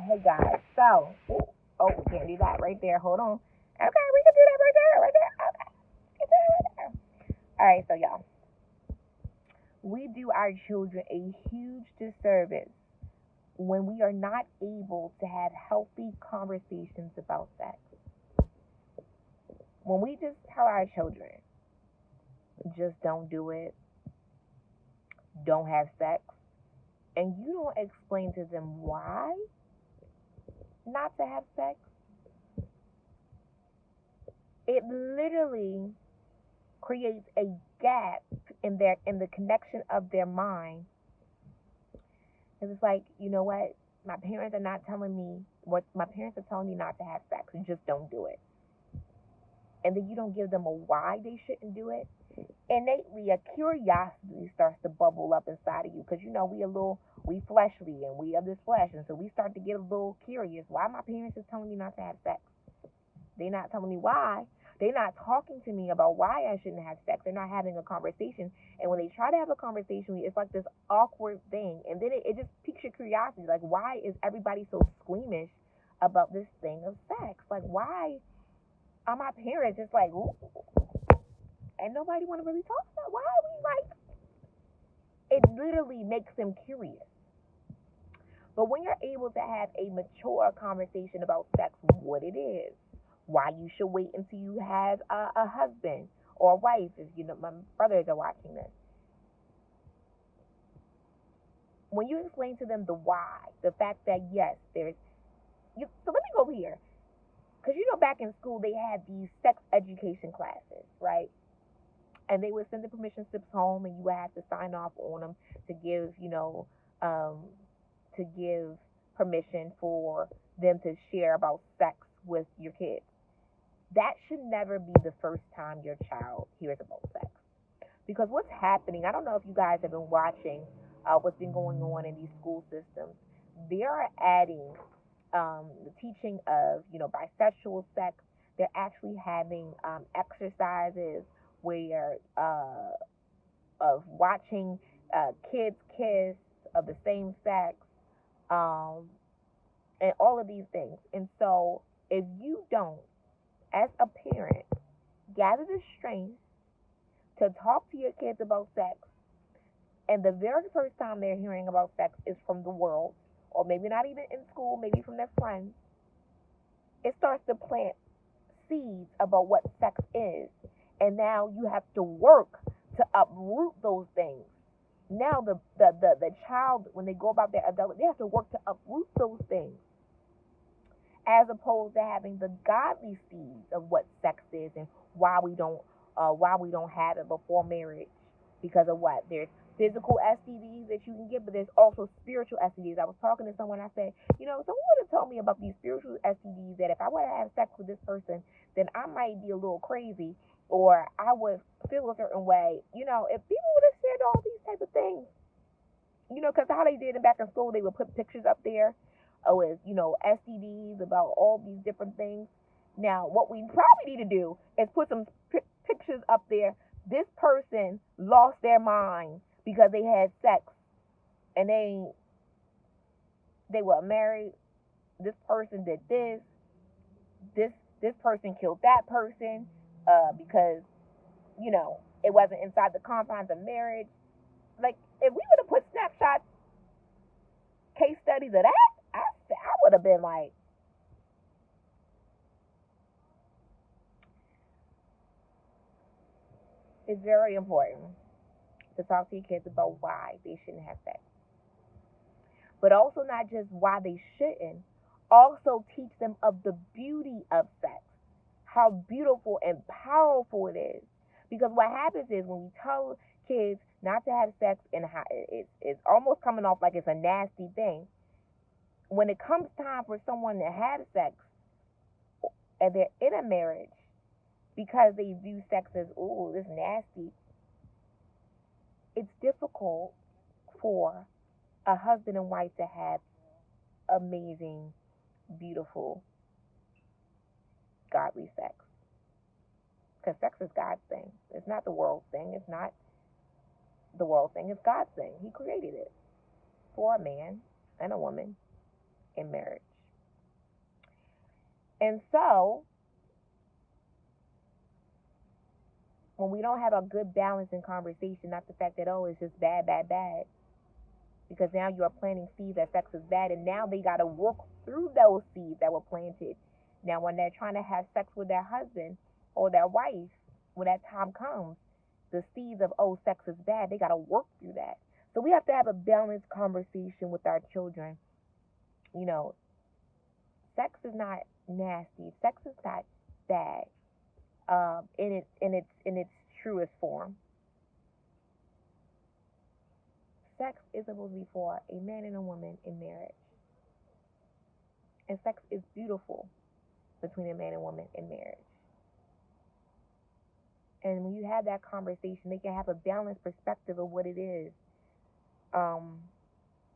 Hey guys, so we can't do that right there. Hold on. Okay, we can do that right there, right there. Okay, we can do that right there. All right, so y'all, we do our children a huge disservice when we are not able to have healthy conversations about sex. When we just tell our children, just don't do it, don't have sex, and you don't explain to them why not to have sex, it literally creates a gap in the connection of their mind. And it's like, you know what? My parents are not telling me what my parents are telling me not to have sex. Just don't do it. And then you don't give them a why they shouldn't do it. Innately, a curiosity starts to bubble up inside of you because we fleshly and we of this flesh, and so we start to get a little curious. Why my parents is telling me not to have sex? They're not telling me why. They're not talking to me about why I shouldn't have sex. They're not having a conversation. And when they try to have a conversation, it's like this awkward thing. And then it just piques your curiosity. Like, why is everybody so squeamish about this thing of sex? Like, why are my parents just like, ooh, and nobody want to really talk about why are we like, it literally makes them curious. But when you're able to have a mature conversation about sex, what it is, why you should wait until you have a husband or a wife, if you know my brothers are watching this. When you explain to them the why, the fact that yes, so let me go here, because back in school they had these sex education classes, right? And they would send the permission slips home, and you would have to sign off on them to give, to give permission for them to share about sex with your kids. That should never be the first time your child hears about sex. Because what's happening, I don't know if you guys have been watching what's been going on in these school systems. They are adding the teaching of, bisexual sex. They're actually having exercises where of watching kids kiss of the same sex, and all of these things. And so if you don't, as a parent, gather the strength to talk to your kids about sex, and the very first time they're hearing about sex is from the world, or maybe not even in school, maybe from their friends, it starts to plant seeds about what sex is. And now you have to work to uproot those things. Now the child, when they go about their adult, they have to work to uproot those things, as opposed to having the godly seeds of what sex is and why we don't have it before marriage. Because of what? There's physical STDs that you can get, but there's also spiritual STDs. I was talking to someone, I said, someone would have told me about these spiritual STDs that if I were to have sex with this person, then I might be a little crazy, or I would feel a certain way. If people would have shared all these type of things, because how they did it back in school, they would put pictures up there with, STDs, about all these different things. Now, what we probably need to do is put some pictures up there. This person lost their mind because they had sex, and they were married. This person did this. This person killed that person because it wasn't inside the confines of marriage. Like, if we would have put snapshots, case studies of that, I would have been like, it's very important to talk to your kids about why they shouldn't have sex. But also not just why they shouldn't, also teach them of the beauty of sex, how beautiful and powerful it is. Because what happens is when we tell kids not to have sex, and how it's almost coming off like it's a nasty thing, when it comes time for someone to have sex and they're in a marriage, because they view sex as, ooh, this nasty, it's difficult for a husband and wife to have amazing, beautiful, godly sex. Because sex is God's thing. It's not the world's thing. It's not the world's thing. It's God's thing. He created it for a man and a woman in marriage. And so, when we don't have a good balance in conversation, not the fact that, oh, it's just bad, bad, bad, because now you are planting seeds that sex is bad, and now they got to work through those seeds that were planted. Now, when they're trying to have sex with their husband or their wife, when that time comes, the seeds of, oh, sex is bad, they got to work through that. So we have to have a balanced conversation with our children. You know, sex is not nasty. Sex is not bad. In its truest form. Sex is supposed to be for a man and a woman in marriage, and sex is beautiful between a man and woman in marriage. And when you have that conversation, they can have a balanced perspective of what it is. Um,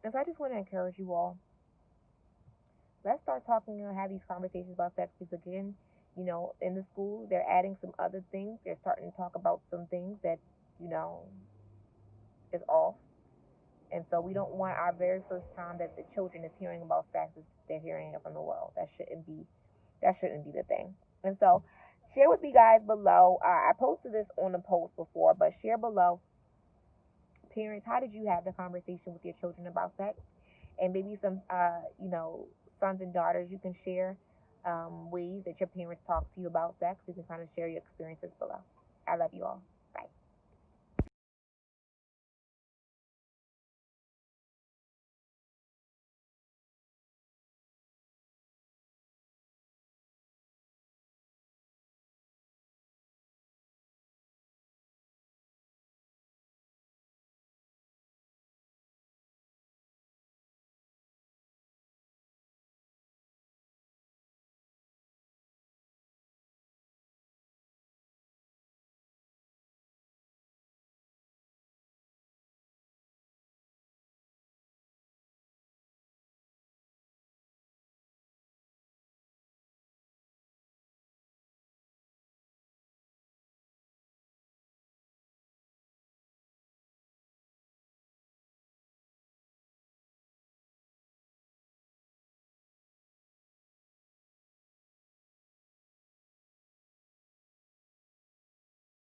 and so I just want to encourage you all. Let's start talking and have these conversations about sex because again, in the school they're adding some other things. They're starting to talk about some things that you know is off. And so we don't want our very first time that the children is hearing about sex is they're hearing it from the world. That shouldn't be the thing. And so share with me guys below. I posted this on the post before, but share below. Parents, how did you have the conversation with your children about sex? And maybe some sons and daughters, you can share ways that your parents talk to you about sex. You can kind of share your experiences below. I love you all.